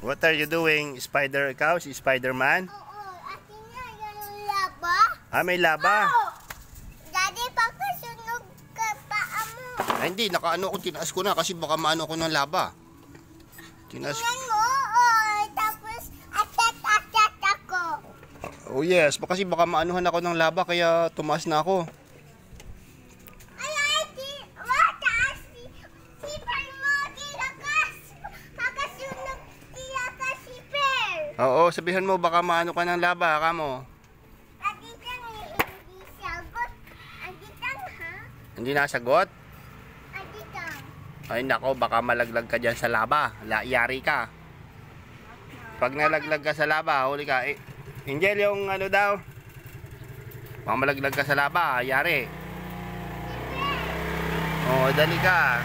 What are you doing? Spider ikaw? Si Spider-Man? Oo, akin nga yung laba. Ah, may laba? Oo. Daddy, baka sunog ka paa mo. Ay, hindi. Nakaano ko. Tinaas ko na kasi baka maano ko ng laba. Tinaas. Tingnan mo, oo. Tapos, atat ako. Oh yes. Kasi baka maanuhan ako ng laba kaya tumaas na ako. Ay, taas sipper mo, tilakas. Baka sunog tilakas sipper. Oo, sabihan mo baka maano ka ng laba, kamo. Aditan, hindi sagot. Aditan, ha? Hindi nasagot? Aditan. Ay nako, baka malaglag ka dyan sa laba. Yari ka. Pag nalaglag ka sa laba, huli ka. Eh, Angel, yung ano daw? Baka malaglag ka sa laba, yari. Oo, dali ka.